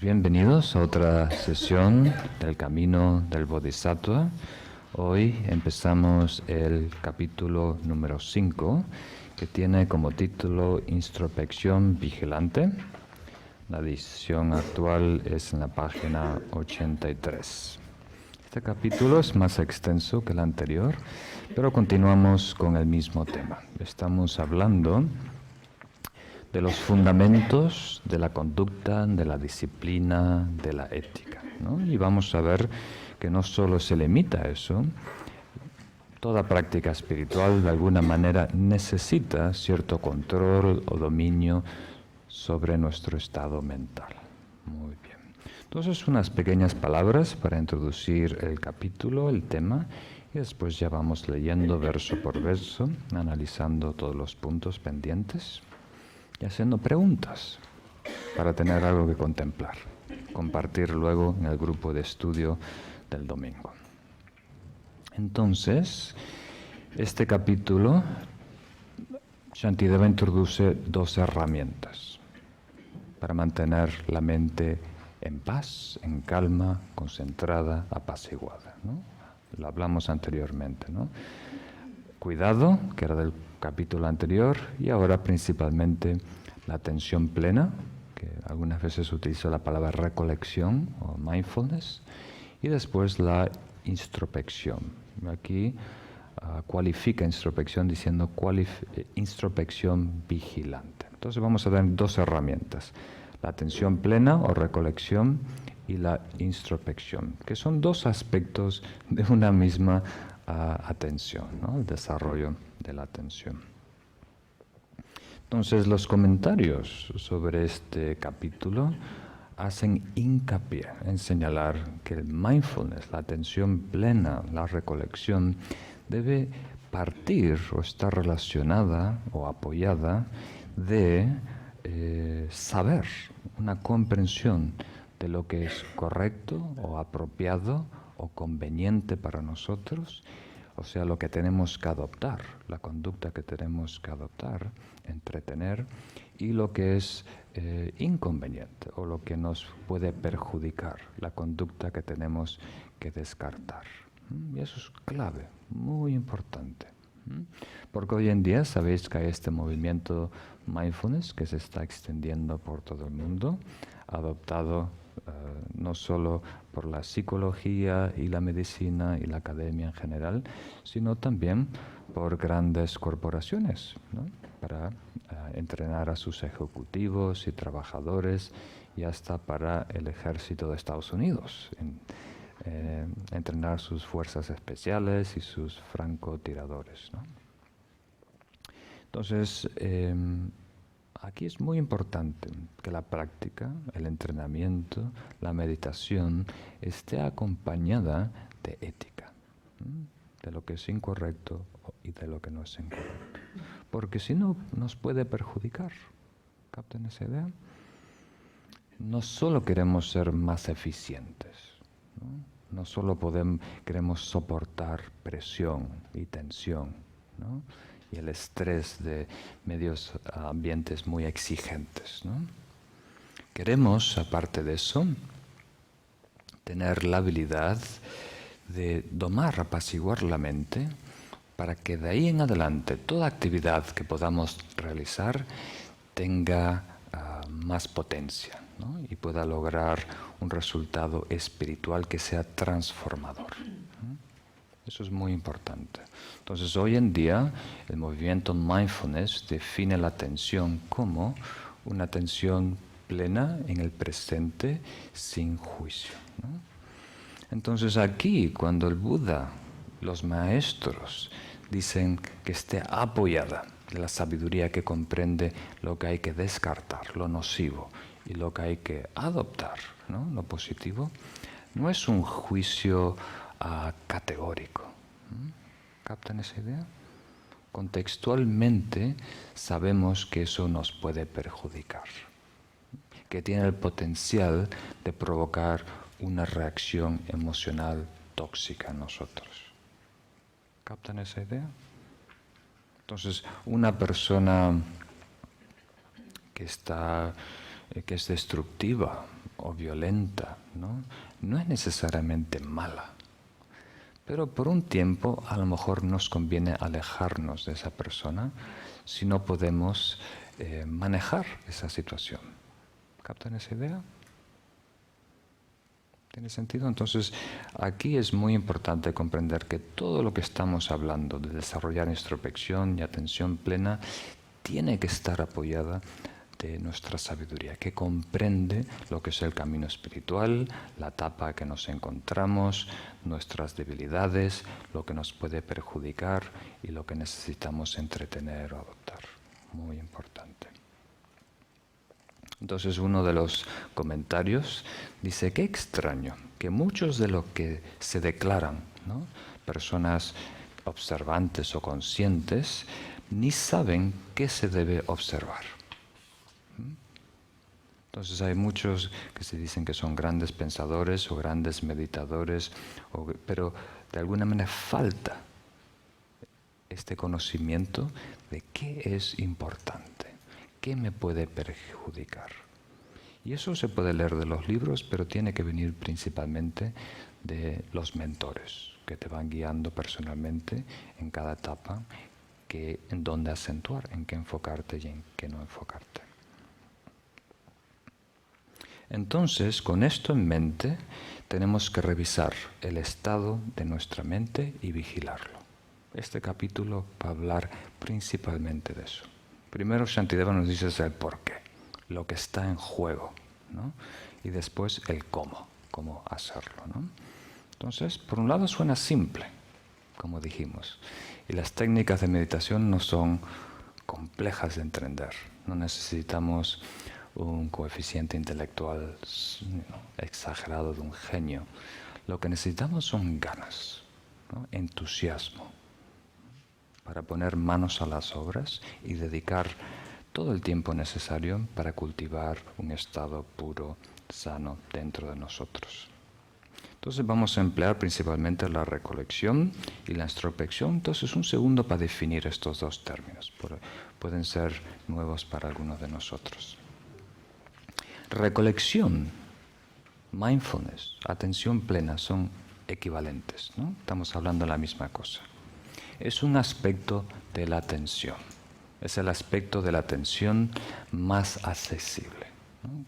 Bienvenidos a otra sesión del Camino del Bodhisattva. Hoy empezamos el capítulo número 5, que tiene como título Introspección Vigilante. La edición actual es en la página 83. Este capítulo es más extenso que el anterior, pero continuamos con el mismo tema. Estamos hablando de los fundamentos de la conducta, de la disciplina, de la ética, ¿no? Y vamos a ver que no solo se limita a eso, toda práctica espiritual de alguna manera necesita cierto control o dominio sobre nuestro estado mental. Muy bien. Entonces, unas pequeñas palabras para introducir el capítulo, el tema, y después ya vamos leyendo verso por verso, analizando todos los puntos pendientes y haciendo preguntas para tener algo que contemplar, compartir luego en el grupo de estudio del domingo. Entonces, este capítulo, Shantideva introduce 2 herramientas para mantener la mente en paz, en calma, concentrada, apaciguada, ¿no? Lo hablamos anteriormente, ¿no? Cuidado, que era del capítulo anterior, y ahora principalmente la atención plena, que algunas veces utilizo la palabra recolección o mindfulness, y después la introspección. Aquí cualifica introspección diciendo introspección vigilante. Entonces vamos a dar 2 herramientas, la atención plena o recolección y la introspección, que son 2 aspectos de una misma atención, ¿no? El desarrollo de la atención. Entonces, los comentarios sobre este capítulo hacen hincapié en señalar que el mindfulness, la atención plena, la recolección, debe partir o estar relacionada o apoyada de saber, una comprensión de lo que es correcto o apropiado o conveniente para nosotros, o sea, lo que tenemos que adoptar, la conducta que tenemos que adoptar, entretener, y lo que es inconveniente o lo que nos puede perjudicar, la conducta que tenemos que descartar. Y eso es clave, muy importante. Porque hoy en día sabéis que hay este movimiento mindfulness que se está extendiendo por todo el mundo, adoptado no solo por la psicología y la medicina y la academia en general, sino también por grandes corporaciones, ¿no? Para entrenar a sus ejecutivos y trabajadores y hasta para el ejército de Estados Unidos, entrenar sus fuerzas especiales y sus francotiradores, ¿no? Entonces, aquí es muy importante que la práctica, el entrenamiento, la meditación esté acompañada de ética, de lo que es incorrecto y de lo que no es incorrecto. Porque si no, nos puede perjudicar. ¿Captan esa idea? No solo queremos ser más eficientes, no solo queremos soportar presión y tensión, ¿no? Y el estrés de medios ambientes muy exigentes, ¿no? Queremos, aparte de eso, tener la habilidad de domar, apaciguar la mente para que de ahí en adelante toda actividad que podamos realizar tenga más potencia, ¿no? Y pueda lograr un resultado espiritual que sea transformador. Eso es muy importante. Entonces, hoy en día, el movimiento mindfulness define la atención como una atención plena en el presente sin juicio, ¿no? Entonces, aquí, cuando el Buda, los maestros, dicen que esté apoyada de la sabiduría que comprende lo que hay que descartar, lo nocivo, y lo que hay que adoptar, ¿no? Lo positivo, no es un juicio categórico. ¿Captan esa idea? Contextualmente sabemos que eso nos puede perjudicar, que tiene el potencial de provocar una reacción emocional tóxica en nosotros. ¿Captan esa idea? Entonces, una persona que es destructiva o violenta, no es necesariamente mala. Pero por un tiempo a lo mejor nos conviene alejarnos de esa persona si no podemos manejar esa situación. ¿Captan esa idea? ¿Tiene sentido? Entonces, aquí es muy importante comprender que todo lo que estamos hablando de desarrollar introspección y atención plena tiene que estar apoyada de nuestra sabiduría, que comprende lo que es el camino espiritual, la etapa en que nos encontramos, nuestras debilidades, lo que nos puede perjudicar y lo que necesitamos entretener o adoptar. Muy importante. Entonces uno de los comentarios dice, qué extraño que muchos de los que se declaran, personas observantes o conscientes, ni saben qué se debe observar. Entonces hay muchos que se dicen que son grandes pensadores o grandes meditadores, pero de alguna manera falta este conocimiento de qué es importante. ¿Qué me puede perjudicar? Y eso se puede leer de los libros, pero tiene que venir principalmente de los mentores que te van guiando personalmente en cada etapa, en dónde acentuar, en qué enfocarte y en qué no enfocarte. Entonces, con esto en mente, tenemos que revisar el estado de nuestra mente y vigilarlo. Este capítulo va a hablar principalmente de eso. Primero Shantideva nos dice el porqué, lo que está en juego, y después el cómo hacerlo. Entonces, por un lado suena simple, como dijimos, y las técnicas de meditación no son complejas de entender. No necesitamos un coeficiente intelectual exagerado de un genio. Lo que necesitamos son ganas, entusiasmo, para poner manos a las obras y dedicar todo el tiempo necesario para cultivar un estado puro, sano dentro de nosotros. Entonces vamos a emplear principalmente la recolección y la introspección. Entonces un segundo para definir estos dos términos. Pueden ser nuevos para algunos de nosotros. Recolección, mindfulness, atención plena son equivalentes, Estamos hablando de la misma cosa. Es un aspecto de la atención. Es el aspecto de la atención más accesible,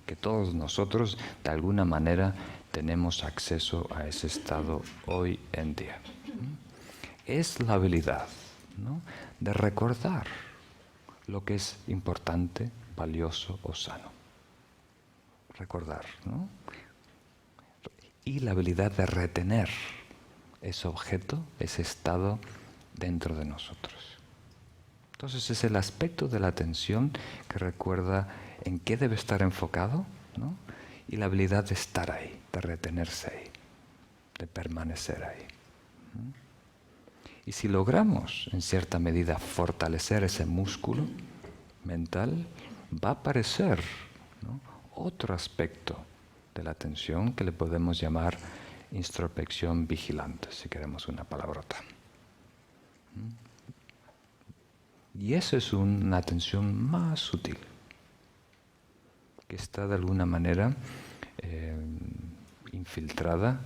que todos nosotros de alguna manera tenemos acceso a ese estado hoy en día. Es la habilidad de recordar lo que es importante, valioso o sano. Recordar, y la habilidad de retener ese objeto, ese estado dentro de nosotros. Entonces es el aspecto de la atención que recuerda en qué debe estar enfocado, y la habilidad de estar ahí, de retenerse ahí, de permanecer ahí. Y si logramos, en cierta medida, fortalecer ese músculo mental, va a aparecer otro aspecto de la atención que le podemos llamar introspección vigilante, si queremos una palabrota. Y esa es una atención más sutil, que está de alguna manera infiltrada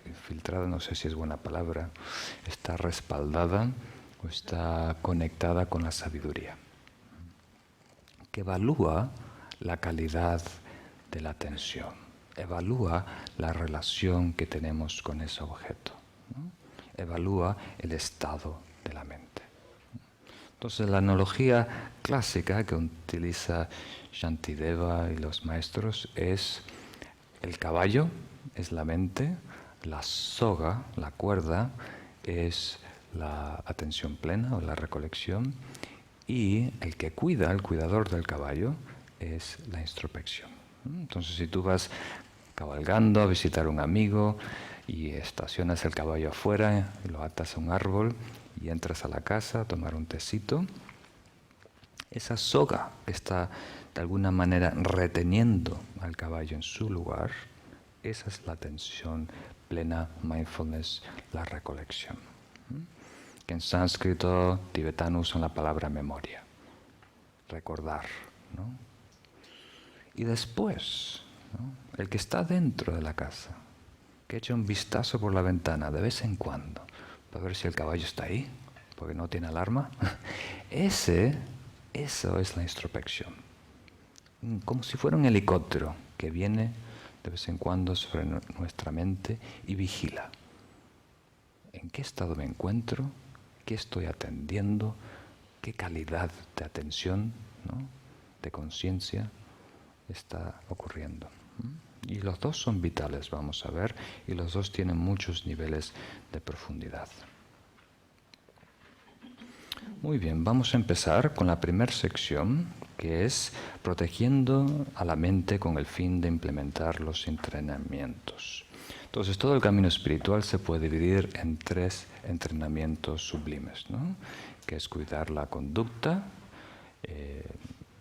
infiltrada no sé si es buena palabra, está respaldada o está conectada con la sabiduría, que evalúa la calidad de la atención, evalúa la relación que tenemos con ese objeto, evalúa el estado de la mente. Entonces la analogía clásica que utiliza Shantideva y los maestros es el caballo, es la mente, la soga, la cuerda, es la atención plena o la recolección, y el que cuida, el cuidador del caballo, es la introspección. Entonces si tú vas cabalgando a visitar a un amigo y estacionas el caballo afuera, lo atas a un árbol y entras a la casa a tomar un tecito, esa soga está de alguna manera reteniendo al caballo en su lugar. Esa es la atención plena, mindfulness, la recolección. Que en sánscrito tibetano usan la palabra memoria, recordar. Y después ¿no? El que está dentro de la casa, que echa un vistazo por la ventana de vez en cuando para ver si el caballo está ahí, porque no tiene alarma. Eso es la introspección. Como si fuera un helicóptero que viene de vez en cuando sobre nuestra mente y vigila. ¿En qué estado me encuentro? ¿Qué estoy atendiendo? ¿Qué calidad de atención, ¿no?, de conciencia está ocurriendo? Y los dos son vitales, vamos a ver, y los dos tienen muchos niveles de profundidad. Muy bien, vamos a empezar con la primera sección, que es protegiendo a la mente con el fin de implementar los entrenamientos. Entonces, todo el camino espiritual se puede dividir en 3 entrenamientos sublimes, ¿no?, que es cuidar la conducta,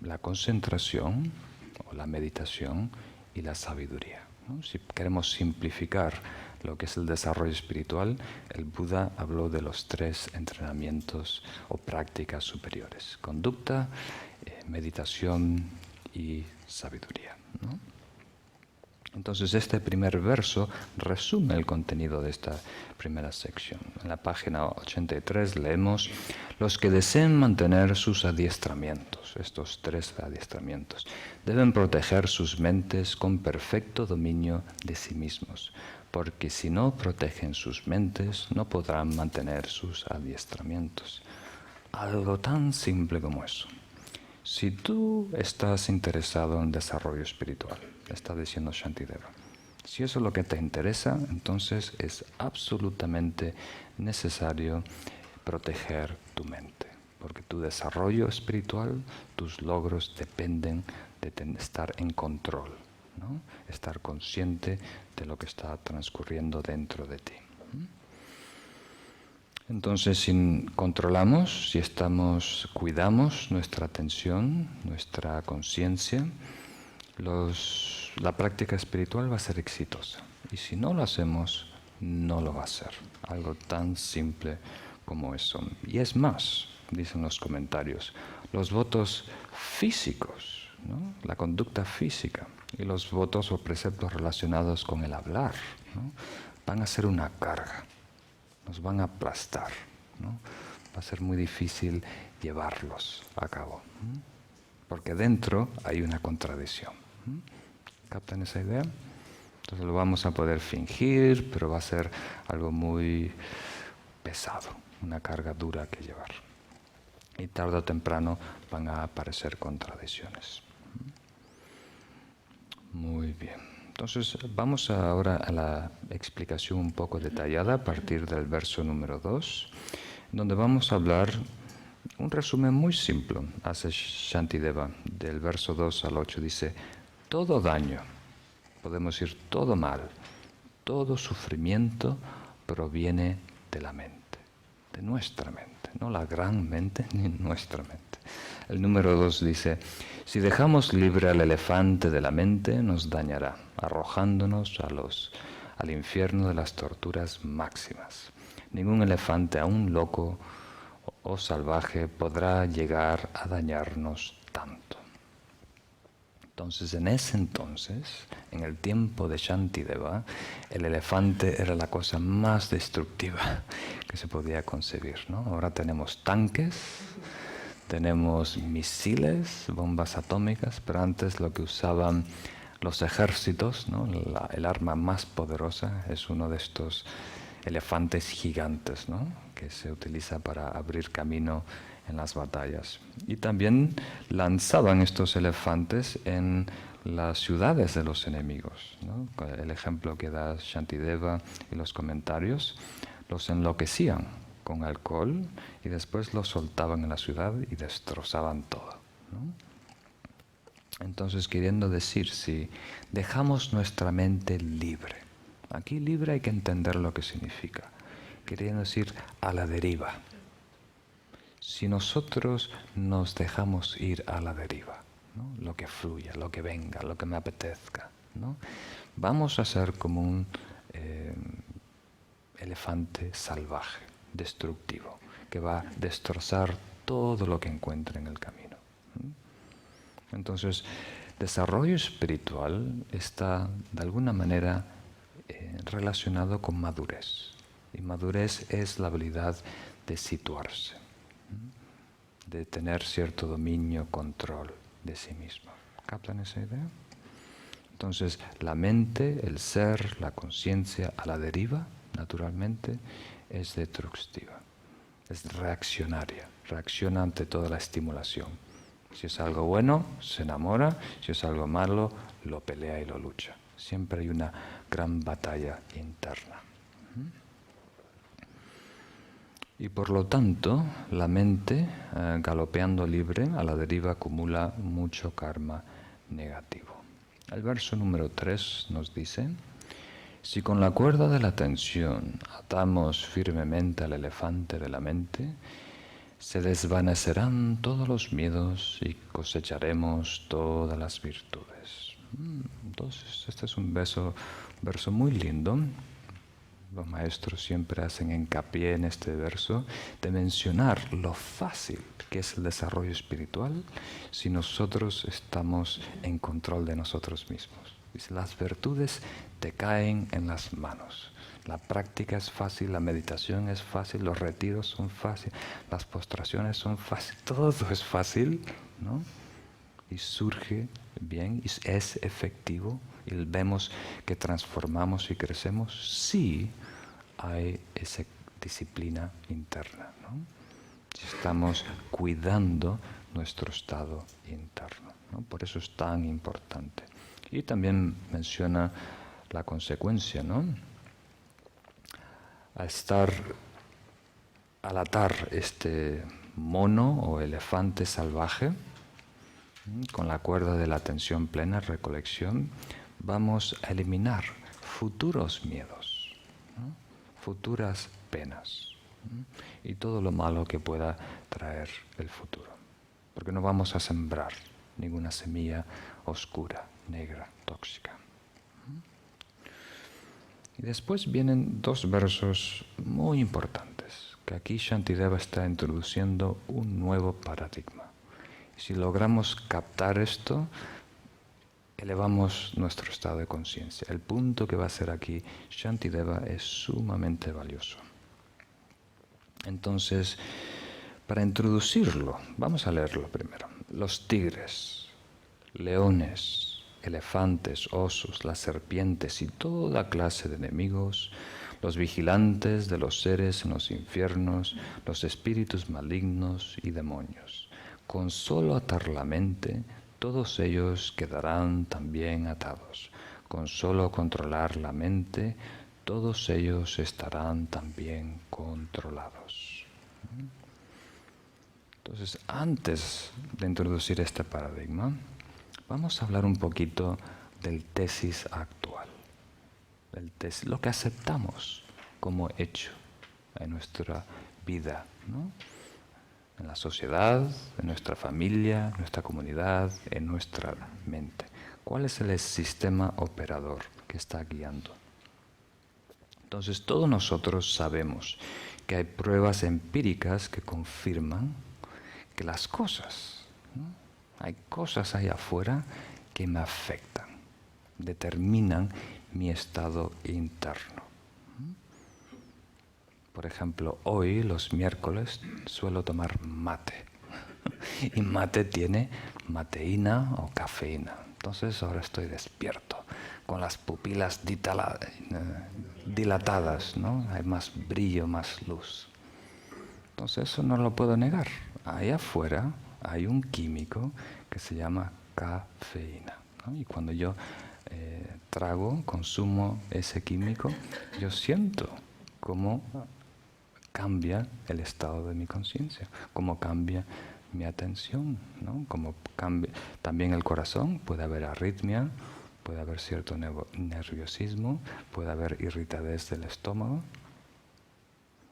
la concentración o la meditación y la sabiduría, ¿no? Si queremos simplificar lo que es el desarrollo espiritual, el Buda habló de los 3 entrenamientos o prácticas superiores: conducta, meditación y sabiduría, ¿no? Entonces, este primer verso resume el contenido de esta primera sección. En la página 83 leemos: los que deseen mantener sus adiestramientos, estos 3 adiestramientos, deben proteger sus mentes con perfecto dominio de sí mismos, porque si no protegen sus mentes, no podrán mantener sus adiestramientos. Algo tan simple como eso. Si tú estás interesado en desarrollo espiritual, está diciendo Shantideva, si eso es lo que te interesa, entonces es absolutamente necesario proteger tu mente, porque tu desarrollo espiritual, tus logros dependen de estar en control, ¿no?, estar consciente de lo que está transcurriendo dentro de ti. Entonces, si controlamos, si cuidamos nuestra atención, nuestra conciencia, la práctica espiritual va a ser exitosa. Y si no lo hacemos, no lo va a ser. Algo tan simple como eso. Y es más, dicen los comentarios, los votos físicos, ¿no?, la conducta física y los votos o preceptos relacionados con el hablar, ¿no?, van a ser una carga. Nos van a aplastar, ¿no? Va a ser muy difícil llevarlos a cabo, porque dentro hay una contradicción. ¿Captan esa idea? Entonces lo vamos a poder fingir, pero va a ser algo muy pesado, una carga dura que llevar. Y tarde o temprano van a aparecer contradicciones. Muy bien. Entonces, vamos ahora a la explicación un poco detallada a partir del verso número 2, donde vamos a hablar un resumen muy simple. Hace Shantideva, del verso 2 al 8, dice: todo daño, podemos decir todo mal, todo sufrimiento proviene de la mente, de nuestra mente, no la gran mente, ni nuestra mente. El número 2 dice: si dejamos libre al elefante de la mente, nos dañará, arrojándonos al infierno de las torturas máximas. Ningún elefante, aún loco o salvaje, podrá llegar a dañarnos tanto. Entonces, en el tiempo de Shantideva, el elefante era la cosa más destructiva que se podía concebir, ¿no? Ahora tenemos tanques, tenemos misiles, bombas atómicas, pero antes lo que usaban los ejércitos, ¿no?, el arma más poderosa es uno de estos elefantes gigantes, ¿no?, que se utiliza para abrir camino en las batallas. Y también lanzaban estos elefantes en las ciudades de los enemigos, ¿no? El ejemplo que da Shantideva y los comentarios, los enloquecían con alcohol y después los soltaban en la ciudad y destrozaban todo, ¿no? Entonces, queriendo decir, si dejamos nuestra mente libre, aquí libre hay que entender lo que significa, queriendo decir a la deriva. Si nosotros nos dejamos ir a la deriva, ¿no?, lo que fluya, lo que venga, lo que me apetezca, ¿no?, vamos a ser como un elefante salvaje, destructivo, que va a destrozar todo lo que encuentre en el camino. Entonces, Desarrollo espiritual está de alguna manera relacionado con madurez. Y madurez es la habilidad de situarse, de tener cierto dominio, control de sí mismo. ¿Captan esa idea? Entonces, la mente, el ser, la conciencia a la deriva, naturalmente, es destructiva, es reaccionaria, reacciona ante toda la estimulación. Si es algo bueno, se enamora, si es algo malo, lo pelea y lo lucha. Siempre hay una gran batalla interna. Y por lo tanto, la mente, galopeando libre, a la deriva acumula mucho karma negativo. El verso número 3 nos dice: si con la cuerda de la atención atamos firmemente al elefante de la mente, se desvanecerán todos los miedos y cosecharemos todas las virtudes. Entonces, este es un verso muy lindo. Los maestros siempre hacen hincapié en este verso de mencionar lo fácil que es el desarrollo espiritual si nosotros estamos en control de nosotros mismos. Dice, las virtudes te caen en las manos. La práctica es fácil, la meditación es fácil, los retiros son fáciles, las postraciones son fáciles, todo es fácil, ¿no? Y surge bien, y es efectivo, y vemos que transformamos y crecemos si hay esa disciplina interna, ¿no? Si estamos cuidando nuestro estado interno, ¿no? Por eso es tan importante. Y también menciona la consecuencia, ¿no? Al atar este mono o elefante salvaje con la cuerda de la atención plena, recolección, vamos a eliminar futuros miedos, ¿no? Futuras penas, ¿no? Y todo lo malo que pueda traer el futuro. Porque no vamos a sembrar ninguna semilla oscura, negra, tóxica. Y después vienen dos versos muy importantes, que aquí Shantideva está introduciendo un nuevo paradigma. Y si logramos captar esto, elevamos nuestro estado de conciencia. El punto que va a hacer aquí Shantideva es sumamente valioso. Entonces, para introducirlo, vamos a leerlo primero. Los tigres, leones, elefantes, osos, las serpientes y toda clase de enemigos, los vigilantes de los seres en los infiernos, los espíritus malignos y demonios. Con solo atar la mente, todos ellos quedarán también atados. Con solo controlar la mente, todos ellos estarán también controlados. Entonces, antes de introducir este paradigma, vamos a hablar un poquito del tesis actual, lo que aceptamos como hecho en nuestra vida, ¿no? En la sociedad, en nuestra familia, en nuestra comunidad, en nuestra mente. ¿Cuál es el sistema operador que está guiando? Entonces, todos nosotros sabemos que hay pruebas empíricas que confirman que las cosas, ¿no? Hay cosas allá afuera que me afectan, determinan mi estado interno. Por ejemplo, hoy, los miércoles, suelo tomar mate. Y mate tiene mateína o cafeína. Entonces ahora estoy despierto, con las pupilas dilatadas, ¿no? Hay más brillo, más luz. Entonces eso no lo puedo negar. Allá afuera hay un químico que se llama cafeína, ¿no? Y cuando yo consumo ese químico, yo siento cómo cambia el estado de mi conciencia, cómo cambia mi atención, ¿no? Cómo cambia también el corazón, puede haber arritmia, puede haber cierto nerviosismo, puede haber irritadez del estómago.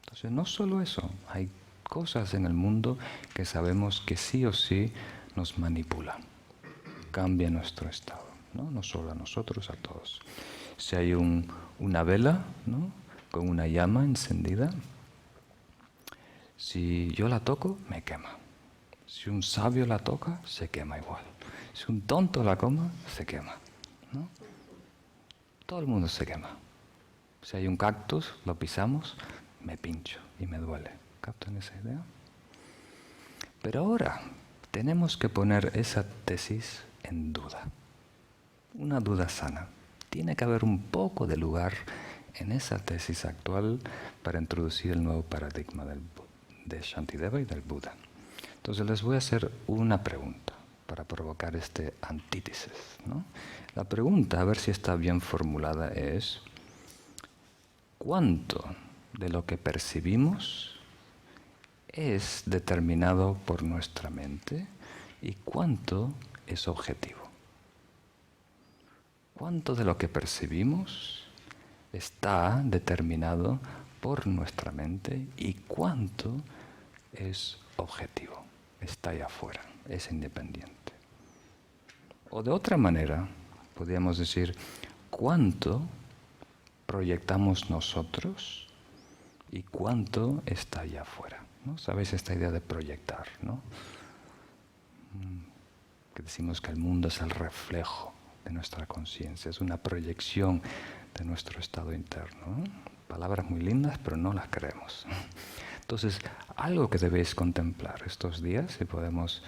Entonces, no solo eso, hay cosas en el mundo que sabemos que sí o sí nos manipulan, cambia nuestro estado, ¿no? No solo a nosotros, a todos. Si hay una vela, ¿no? Con una llama encendida, si yo la toco, me quema. Si un sabio la toca, se quema igual. Si un tonto la coma, se quema, ¿no? Todo el mundo se quema. Si hay un cactus, lo pisamos, me pincho y me duele. ¿Captan esa idea? Pero ahora tenemos que poner esa tesis en duda. Una duda sana. Tiene que haber un poco de lugar en esa tesis actual para introducir el nuevo paradigma de Shantideva y del Buda. Entonces les voy a hacer una pregunta para provocar este antítesis, ¿no? La pregunta, a ver si está bien formulada, es: ¿cuánto de lo que percibimos es determinado por nuestra mente y cuánto es objetivo? ¿Cuánto de lo que percibimos está determinado por nuestra mente y cuánto es objetivo? Está allá afuera, es independiente. O de otra manera, podríamos decir, ¿cuánto proyectamos nosotros y cuánto está allá afuera? ¿No? ¿Sabéis esta idea de proyectar, no? Que decimos que el mundo es el reflejo de nuestra conciencia, es una proyección de nuestro estado interno, ¿no? Palabras muy lindas, pero no las creemos. Entonces, algo que debéis contemplar estos días, si podemos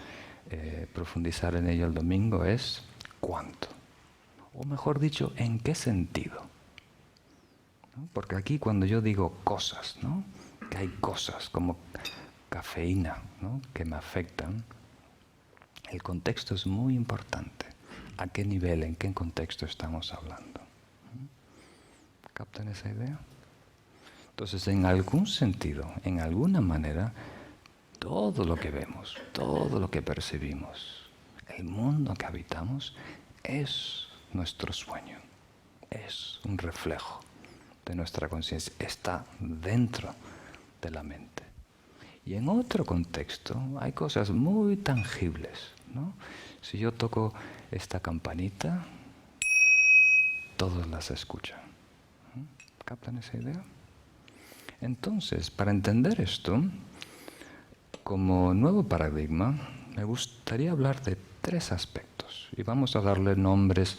profundizar en ello el domingo, es cuánto. O mejor dicho, ¿en qué sentido? ¿No? Porque aquí cuando yo digo cosas, ¿no? Que hay cosas como cafeína, ¿no? Que me afectan, el contexto es muy importante. ¿A qué nivel, en qué contexto estamos hablando? ¿Captan esa idea? Entonces, en algún sentido, en alguna manera, todo lo que vemos, todo lo que percibimos, el mundo que habitamos, es nuestro sueño, es un reflejo de nuestra conciencia, está dentro de la mente. Y en otro contexto hay cosas muy tangibles, ¿no? Si yo toco esta campanita, todos las escuchan. ¿Captan esa idea? Entonces, para entender esto, como nuevo paradigma, me gustaría hablar de 3 aspectos. Y vamos a darle nombres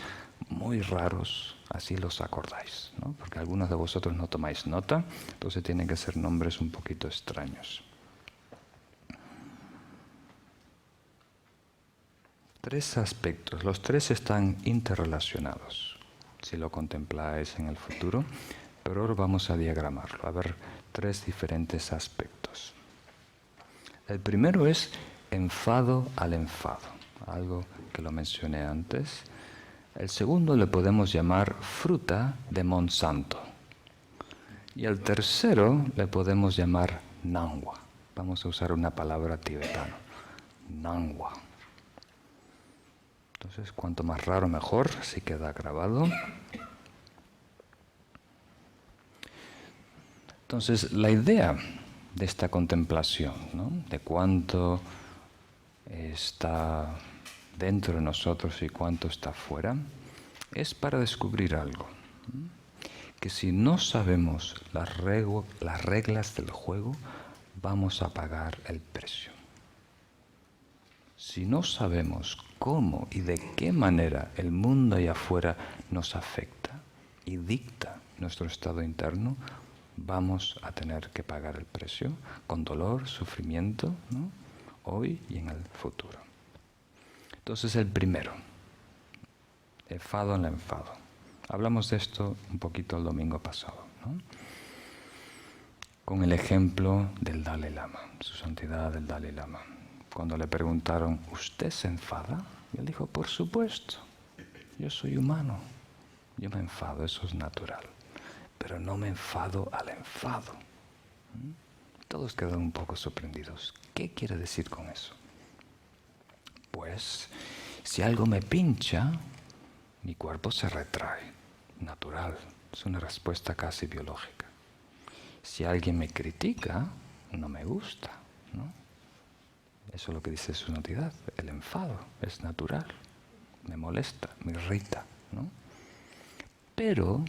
muy raros, así los acordáis, ¿no? Porque algunos de vosotros no tomáis nota, entonces tienen que ser nombres un poquito extraños. 3 aspectos, los 3 están interrelacionados, si lo contempláis en el futuro, pero ahora vamos a diagramarlo, a ver 3 diferentes aspectos. El primero es enfado al enfado, algo que lo mencioné antes. El segundo le podemos llamar fruta de Monsanto. Y el tercero le podemos llamar nangwa. Vamos a usar una palabra tibetana, nangwa. Entonces, cuanto más raro mejor, así queda grabado. Entonces, la idea de esta contemplación, ¿no? De cuánto está dentro de nosotros y cuánto está fuera, es para descubrir algo. Que si no sabemos las reglas del juego, vamos a pagar el precio. Si no sabemos cómo y de qué manera el mundo allá afuera nos afecta y dicta nuestro estado interno, vamos a tener que pagar el precio con dolor, sufrimiento, ¿no? Hoy y en el futuro. Entonces, el primero, enfado en el enfado. Hablamos de esto un poquito el domingo pasado, ¿no? Con el ejemplo del Dalai Lama, su santidad del Dalai Lama. Cuando le preguntaron, ¿usted se enfada? Y él dijo, por supuesto, yo soy humano, yo me enfado, eso es natural, pero no me enfado al enfado. Todos quedan un poco sorprendidos. ¿Qué quiere decir con eso? Pues, si algo me pincha, mi cuerpo se retrae, natural, es una respuesta casi biológica. Si alguien me critica, no me gusta, ¿no? Eso es lo que dice su santidad, el enfado es natural, me molesta, me irrita, ¿no? Pero,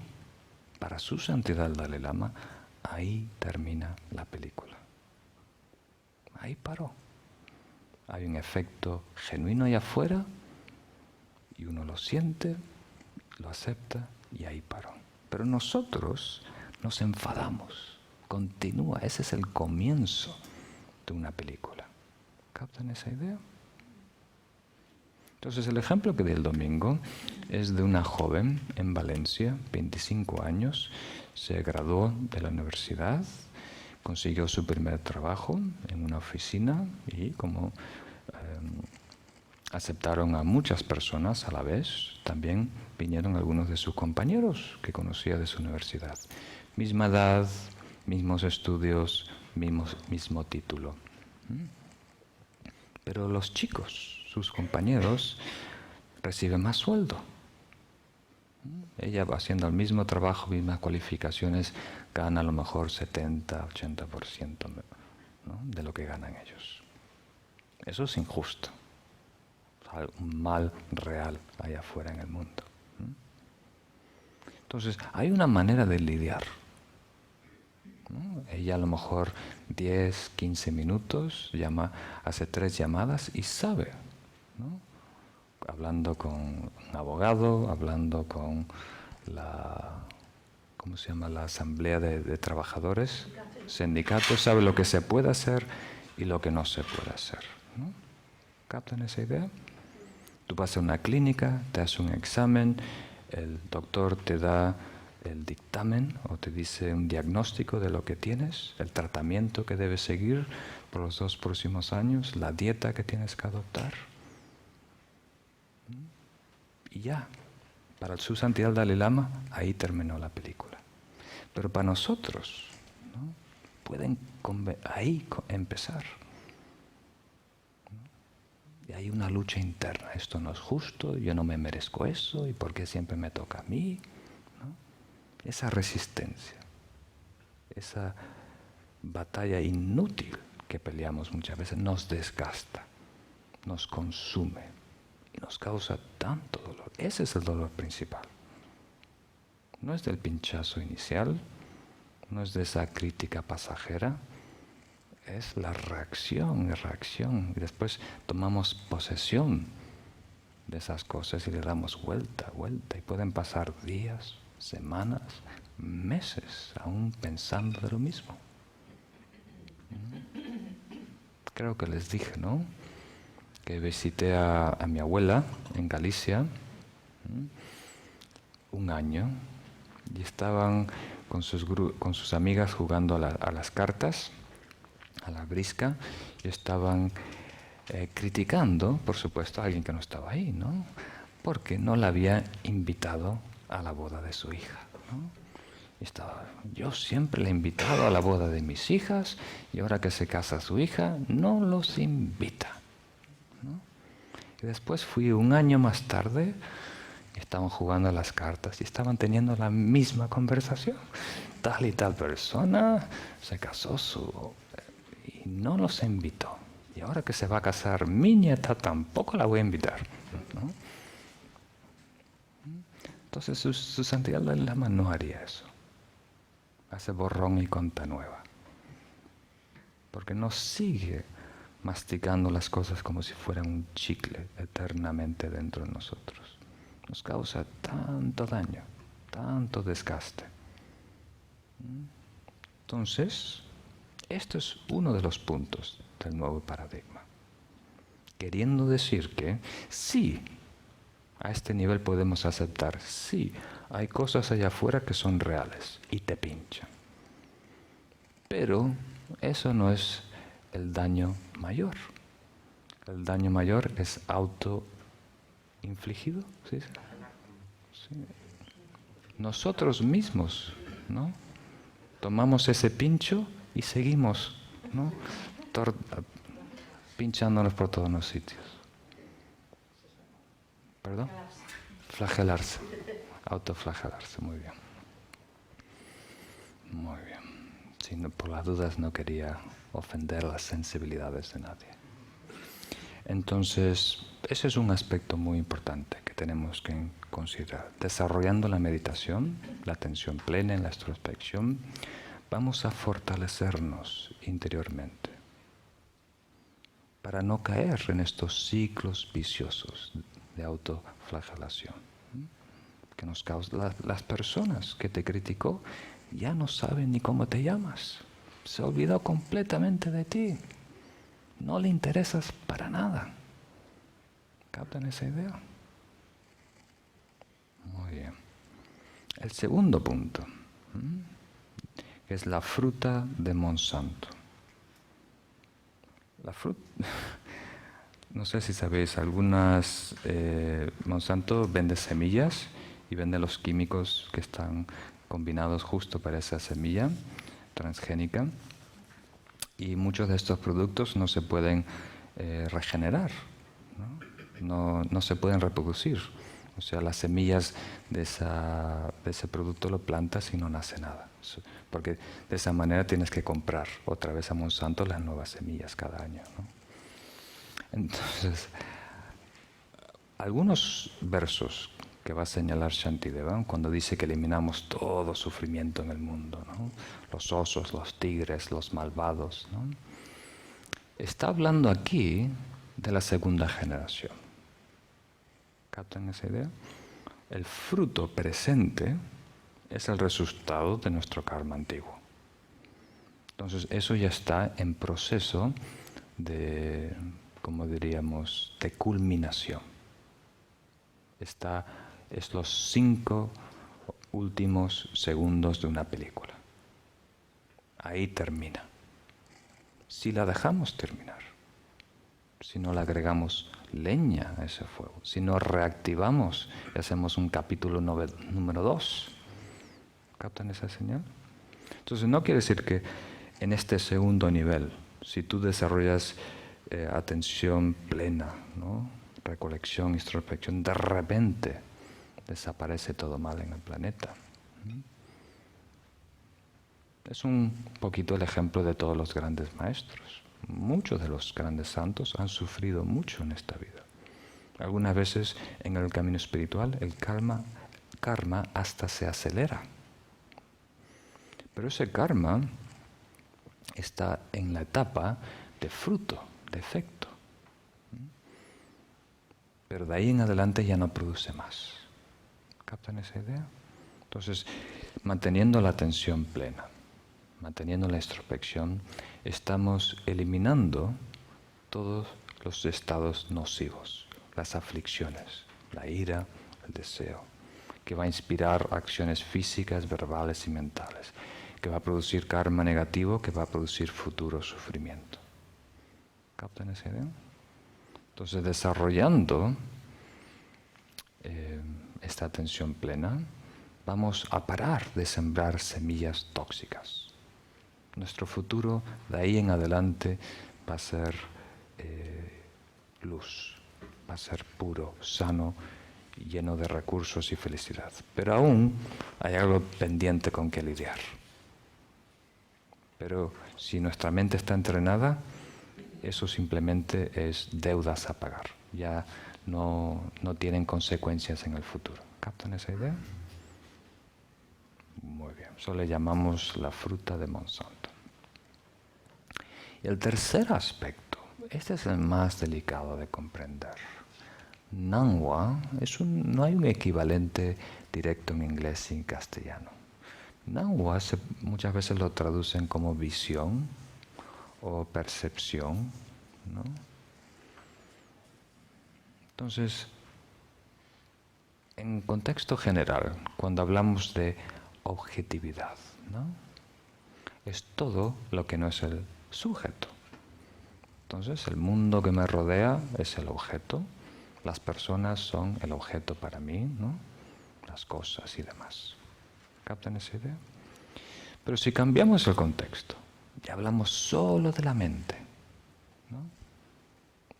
para su santidad el Dalai Lama, ahí termina la película. Ahí paró. Hay un efecto genuino allá afuera Y uno lo siente, lo acepta y ahí paró. Pero nosotros nos enfadamos. Continúa, ese es el comienzo de una película. ¿Captan esa idea? Entonces el ejemplo que di el domingo es de una joven en Valencia, 25 años, se graduó de la universidad, consiguió su primer trabajo en una oficina y como aceptaron a muchas personas a la vez, también vinieron algunos de sus compañeros que conocía de su universidad. Misma edad, mismos estudios, mismo título. Pero los chicos, sus compañeros, reciben más sueldo. Ella va haciendo el mismo trabajo, mismas cualificaciones, gana a lo mejor 70, 80%, ¿no?, de lo que ganan ellos. Eso es injusto. Hay un mal real allá afuera en el mundo. Entonces, hay una manera de lidiar, ¿no? Ella a lo mejor 10, 15 minutos, hace 3 llamadas y sabe, ¿no?, hablando con un abogado, hablando con ¿cómo se llama?, la asamblea de trabajadores, sindicatos, sabe lo que se puede hacer y lo que no se puede hacer, ¿no? ¿Captan esa idea? Tú vas a una clínica, te hace un examen, el doctor te da el dictamen o te dice un diagnóstico de lo que tienes, el tratamiento que debes seguir por los 2 próximos años, la dieta que tienes que adoptar. Y ya, para su santidad Dalai Lama, ahí terminó la película. Pero para nosotros, ¿no?, pueden ahí empezar. Y hay una lucha interna, esto no es justo, yo no me merezco eso, ¿y por qué siempre me toca a mí?, ¿no? Esa resistencia, esa batalla inútil que peleamos muchas veces nos desgasta, nos consume y nos causa tanto dolor. Ese es el dolor principal. No es del pinchazo inicial, no es de esa crítica pasajera, es la reacción, y después tomamos posesión de esas cosas y le damos vuelta, y pueden pasar días, semanas, meses, aún pensando de lo mismo. Creo que les dije, ¿no?, que visité a mi abuela en Galicia un año y estaban con sus amigas jugando a las cartas, a la brisca, y estaban criticando, por supuesto, a alguien que no estaba ahí, ¿no?, porque no la había invitado a la boda de su hija, ¿no? Yo siempre le he invitado a la boda de mis hijas y ahora que se casa su hija, no los invita, ¿no? Y después fui un año más tarde, estaban jugando a las cartas y estaban teniendo la misma conversación. Tal y tal persona se casó y no los invitó. Y ahora que se va a casar mi nieta tampoco la voy a invitar, ¿no? Entonces su santidad Dalai Lama no haría eso. Hace borrón y cuenta nueva. Porque no sigue masticando las cosas como si fueran un chicle eternamente dentro de nosotros. Nos causa tanto daño, tanto desgaste. Entonces, esto es uno de los puntos del nuevo paradigma. Queriendo decir que sí, a este nivel podemos aceptar, sí, hay cosas allá afuera que son reales y te pinchan. Pero eso no es el daño mayor. El daño mayor es autoinfligido, ¿sí? Sí. Nosotros mismos, ¿no?, tomamos ese pincho y seguimos, ¿no?, pinchándonos por todos los sitios. ¿Perdón? Flagelarse. Autoflagelarse, muy bien. Muy bien. Sí, por las dudas no quería ofender las sensibilidades de nadie. Entonces, ese es un aspecto muy importante que tenemos que considerar. Desarrollando la meditación, la atención plena en la introspección, vamos a fortalecernos interiormente para no caer en estos ciclos viciosos de autoflagelación que nos causa. Las personas que te criticó ya no saben ni cómo te llamas. Se olvidó completamente de ti. No le interesas para nada. ¿Captan esa idea? Muy bien. El segundo punto, que es la fruta de Monsanto. La fruta... No sé si sabéis, Monsanto vende semillas y vende los químicos que están combinados justo para esa semilla transgénica. Y muchos de estos productos no se pueden regenerar, no se pueden reproducir. O sea, las semillas de ese producto lo plantas y no nace nada. Porque de esa manera tienes que comprar otra vez a Monsanto las nuevas semillas cada año, ¿no? Entonces, algunos versos que va a señalar Shantideva cuando dice que eliminamos todo sufrimiento en el mundo, ¿no? Los osos, los tigres, los malvados, ¿no? Está hablando aquí de la segunda generación. ¿Captan esa idea? El fruto presente es el resultado de nuestro karma antiguo. Entonces, eso ya está en proceso de, como diríamos, de culminación. Es los 5 últimos segundos de una película. Ahí termina. Si la dejamos terminar, si no le agregamos leña a ese fuego, si no reactivamos y hacemos un capítulo número 2, ¿captan esa señal? Entonces no quiere decir que en este segundo nivel, si tú desarrollas atención plena, ¿no? Recolección, introspección, de repente desaparece todo mal en el planeta. Es un poquito el ejemplo de todos los grandes maestros. Muchos de los grandes santos han sufrido mucho en esta vida. Algunas veces en el camino espiritual el karma hasta se acelera. Pero ese karma está en la etapa de fruto, de efecto. Pero de ahí en adelante ya no produce más. ¿Captan esa idea? Entonces, manteniendo la atención plena, manteniendo la introspección, estamos eliminando todos los estados nocivos, las aflicciones, la ira, el deseo, que va a inspirar acciones físicas, verbales y mentales, que va a producir karma negativo, que va a producir futuro sufrimiento. ¿Captan esa idea? Entonces, desarrollando esta atención plena, vamos a parar de sembrar semillas tóxicas. Nuestro futuro, de ahí en adelante, va a ser luz, va a ser puro, sano, lleno de recursos y felicidad. Pero aún hay algo pendiente con que lidiar. Pero si nuestra mente está entrenada, eso simplemente es deudas a pagar. Ya no tienen consecuencias en el futuro. ¿Captan esa idea? Muy bien. Eso le llamamos la fruta de Monsanto. Y el tercer aspecto, este es el más delicado de comprender. Nangwa no hay un equivalente directo en inglés y en castellano. Nangwa muchas veces lo traducen como visión o percepción, ¿no? Entonces, en contexto general, cuando hablamos de objetividad, ¿no? Es todo lo que no es el sujeto. Entonces, el mundo que me rodea es el objeto, las personas son el objeto para mí, ¿no? Las cosas y demás. ¿Captan esa idea? Pero si cambiamos el contexto y hablamos solo de la mente, ¿no?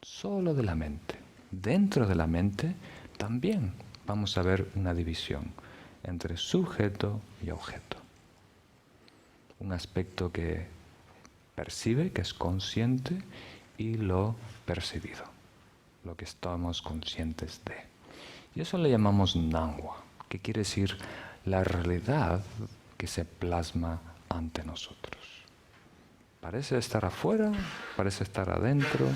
Solo de la mente. Dentro de la mente también vamos a ver una división entre sujeto y objeto. Un aspecto que percibe, que es consciente, y lo percibido, lo que estamos conscientes de. Y eso le llamamos Nangwa, que quiere decir la realidad que se plasma ante nosotros. Parece estar afuera, parece estar adentro,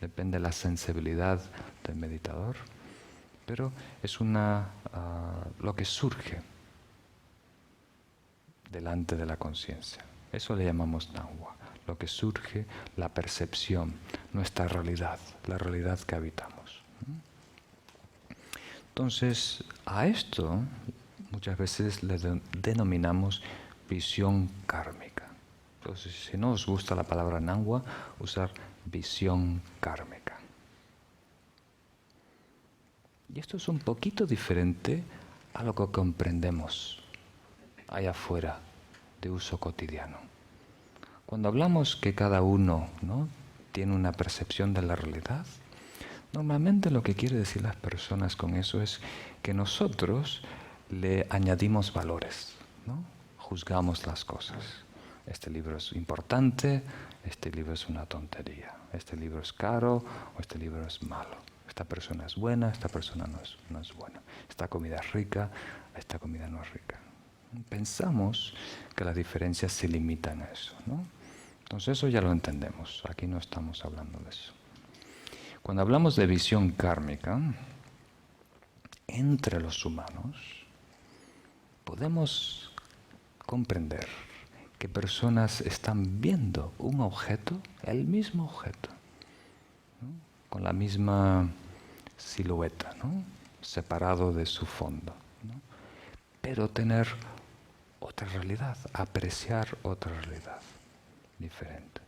depende de la sensibilidad del meditador, pero es lo que surge delante de la conciencia. Eso le llamamos Nangwa, lo que surge, la percepción, nuestra realidad, la realidad que habitamos. Entonces, a esto muchas veces le denominamos visión kármica. Entonces, si no os gusta la palabra Nangwa, usar visión kármica. Y esto es un poquito diferente a lo que comprendemos allá afuera de uso cotidiano. Cuando hablamos que cada uno, ¿no?, tiene una percepción de la realidad, normalmente lo que quiere decir las personas con eso es que nosotros le añadimos valores, ¿no? Juzgamos las cosas. Este libro es importante, este libro es una tontería, este libro es caro o este libro es malo. Esta persona es buena, esta persona no es buena. Esta comida es rica, esta comida no es rica. Pensamos que las diferencias se limitan a eso, ¿no? Entonces eso ya lo entendemos, aquí no estamos hablando de eso. Cuando hablamos de visión kármica, entre los humanos, podemos comprender que personas están viendo un objeto, el mismo objeto, ¿no?, con la misma silueta, ¿no?, separado de su fondo, ¿no?, pero tener otra realidad, apreciar otra realidad diferente.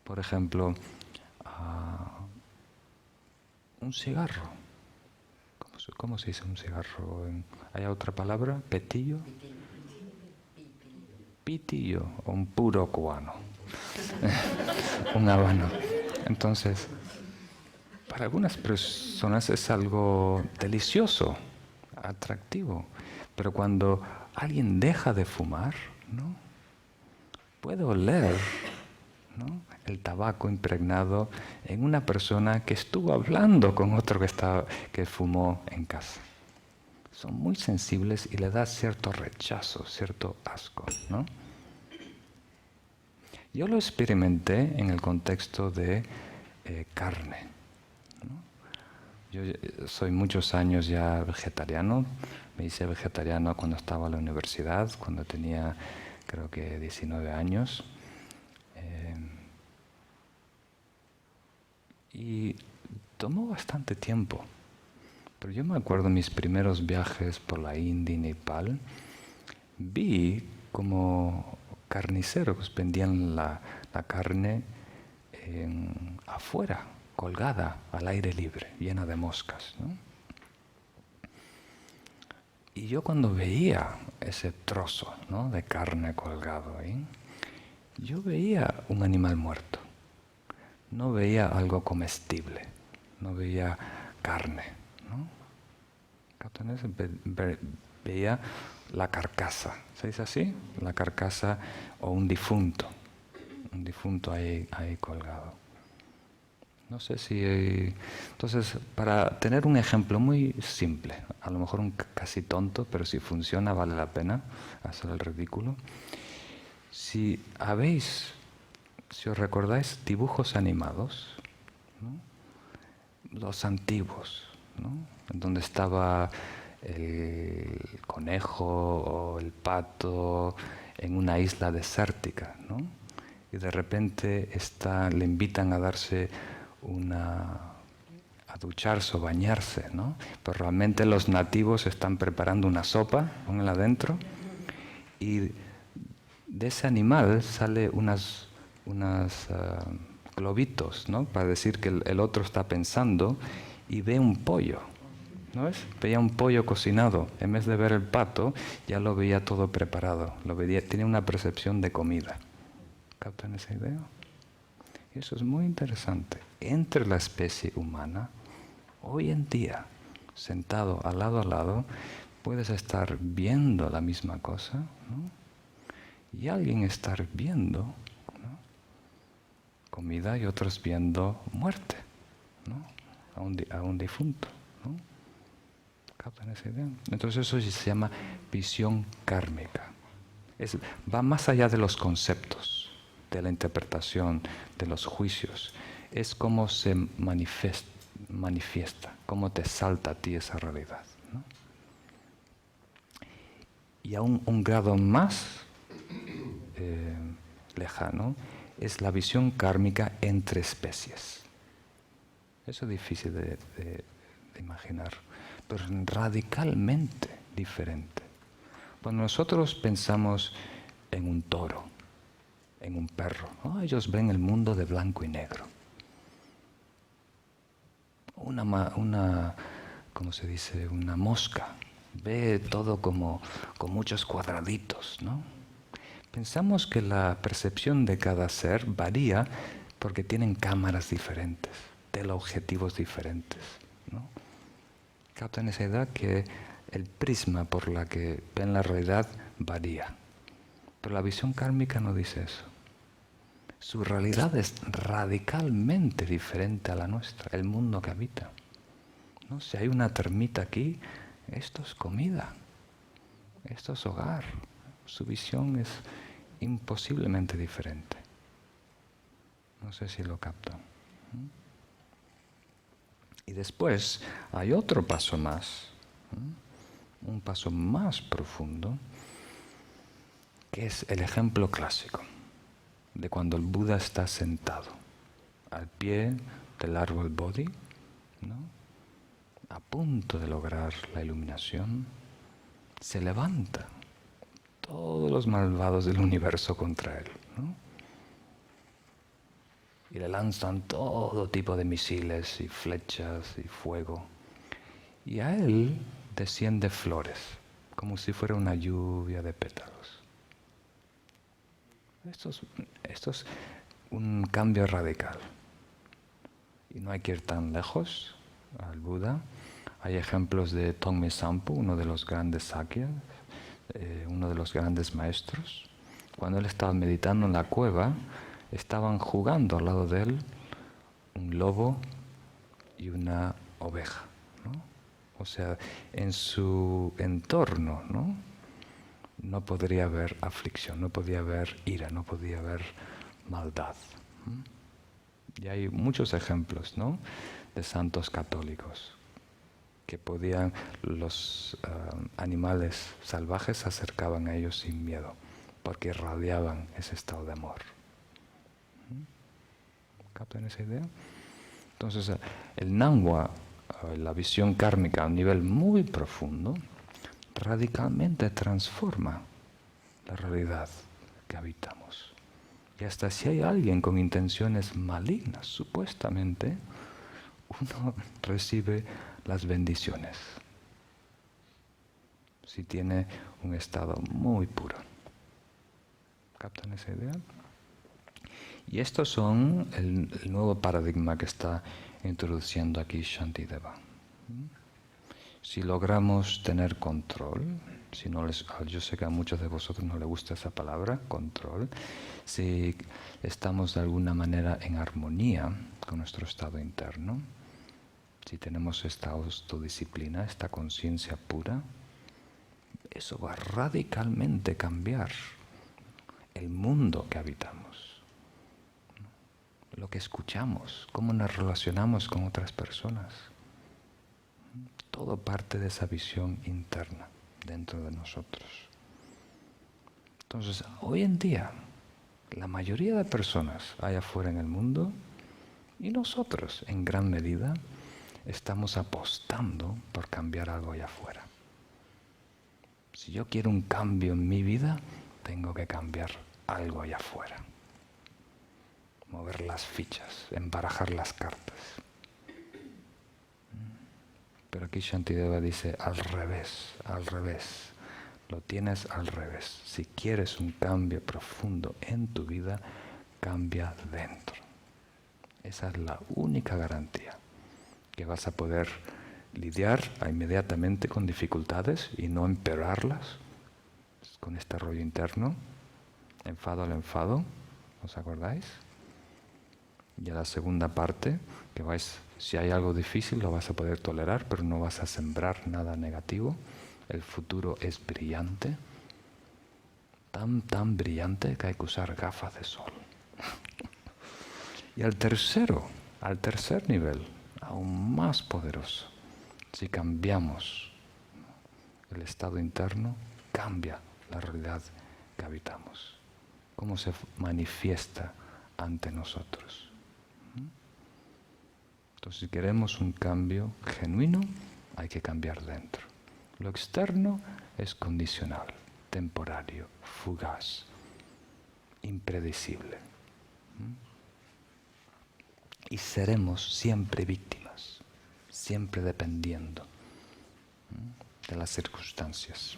Por ejemplo, un cigarro. ¿Cómo se dice un cigarro? ¿Hay otra palabra? ¿Petillo? Pitillo, o un puro cubano. Un habano. Entonces, para algunas personas es algo delicioso, atractivo, pero cuando alguien deja de fumar, ¿no?, puede oler, ¿no?, el tabaco impregnado en una persona que estuvo hablando con otro que fumó en casa. Son muy sensibles y le da cierto rechazo, cierto asco, ¿no? Yo lo experimenté en el contexto de carne, ¿no? Yo soy muchos años ya vegetariano. Me hice vegetariano cuando estaba en la universidad, cuando tenía creo que 19 años. Y tomó bastante tiempo. Pero yo me acuerdo mis primeros viajes por la India y Nepal, vi como carniceros vendían la carne afuera, colgada al aire libre, llena de moscas, ¿no? Y yo cuando veía ese trozo, ¿no?, de carne colgado ahí, yo veía un animal muerto. No veía algo comestible, no veía carne, ¿no? Veía la carcasa, ¿se dice así? La carcasa o un difunto ahí colgado. No sé si... Entonces, para tener un ejemplo muy simple, a lo mejor casi tonto, pero si funciona vale la pena hacer el ridículo. Si os recordáis dibujos animados, ¿no?, los antiguos, ¿no?, en donde estaba el conejo o el pato en una isla desértica, ¿no?, y de repente le invitan a darse a ducharse o bañarse, ¿no?, pero realmente los nativos están preparando una sopa, pónganla adentro, y de ese animal sale unas globitos, ¿no?, para decir que el otro está pensando, y ve un pollo, ¿no ves? Veía un pollo cocinado, en vez de ver el pato, ya lo veía todo preparado, tenía una percepción de comida. ¿Captan esa idea? Y eso es muy interesante. Entre la especie humana, hoy en día, sentado a lado, puedes estar viendo la misma cosa, ¿no?, y alguien estar viendo, ¿no?, comida y otros viendo muerte, ¿no?, a un difunto, ¿no? ¿Captan esa idea? Entonces eso se llama visión kármica. Va más allá de los conceptos, de la interpretación, de los juicios. Es como se manifiesta, cómo te salta a ti esa realidad, ¿no? Y aún un grado más lejano es la visión kármica entre especies. Eso es difícil de imaginar, pero es radicalmente diferente. Cuando nosotros pensamos en un toro, en un perro, ¿no? Ellos ven el mundo de blanco y negro. ¿Cómo se dice? Una mosca ve todo como con muchos cuadraditos, ¿no? Pensamos que la percepción de cada ser varía porque tienen cámaras diferentes, teleobjetivos diferentes, ¿no? Captan esa idea que el prisma por la que ven la realidad varía. Pero la visión kármica no dice eso. Su realidad es radicalmente diferente a la nuestra, el mundo que habita, ¿no? Si hay una termita aquí, esto es comida, esto es hogar. Su visión es imposiblemente diferente. No sé si lo captan. Y después hay otro paso más, un paso más profundo, que es el ejemplo clásico de cuando el Buda está sentado al pie del árbol Bodhi, ¿no? A punto de lograr la iluminación, se levanta todos los malvados del universo contra él, ¿no? Y le lanzan todo tipo de misiles y flechas y fuego. Y a él desciende flores, como si fuera una lluvia de pétalos. Esto es un cambio radical. Y no hay que ir tan lejos al Buda. Hay ejemplos de Tongme Sampo, uno de los grandes sakyas, uno de los grandes maestros. Cuando él estaba meditando en la cueva, estaban jugando al lado de él un lobo y una oveja, ¿no? O sea, en su entorno, ¿no? No podría haber aflicción, no podía haber ira, no podía haber maldad. Y hay muchos ejemplos, ¿no?, de santos católicos que podían, los animales salvajes se acercaban a ellos sin miedo, porque irradiaban ese estado de amor. ¿Captan esa idea? Entonces, el Nangwa, la visión kármica a un nivel muy profundo, radicalmente transforma la realidad que habitamos. Y hasta si hay alguien con intenciones malignas, supuestamente, uno recibe las bendiciones si tiene un estado muy puro. ¿Captan esa idea? Y estos son el nuevo paradigma que está introduciendo aquí Shantideva. Si logramos tener control, yo sé que a muchos de vosotros no les gusta esa palabra, control, si estamos de alguna manera en armonía con nuestro estado interno, si tenemos esta autodisciplina, esta conciencia pura, eso va a radicalmente cambiar el mundo que habitamos, lo que escuchamos, cómo nos relacionamos con otras personas. Todo parte de esa visión interna dentro de nosotros. Entonces, hoy en día, la mayoría de personas allá afuera en el mundo, y nosotros en gran medida, estamos apostando por cambiar algo allá afuera. Si yo quiero un cambio en mi vida, tengo que cambiar algo allá afuera. Mover las fichas, embarajar las cartas. Pero aquí Shantideva dice al revés, lo tienes al revés. Si quieres un cambio profundo en tu vida, cambia dentro. Esa es la única garantía que vas a poder lidiar inmediatamente con dificultades y no empeorarlas con este rollo interno, enfado al enfado, ¿os acordáis? Y a la segunda parte, que si hay algo difícil lo vas a poder tolerar, pero no vas a sembrar nada negativo. El futuro es brillante, tan brillante que hay que usar gafas de sol. Y al tercer nivel, aún más poderoso. Si cambiamos el estado interno, cambia la realidad que habitamos. Cómo se manifiesta ante nosotros. Entonces, si queremos un cambio genuino, hay que cambiar dentro. Lo externo es condicional, temporario, fugaz, impredecible. Y seremos siempre víctimas, siempre dependiendo de las circunstancias.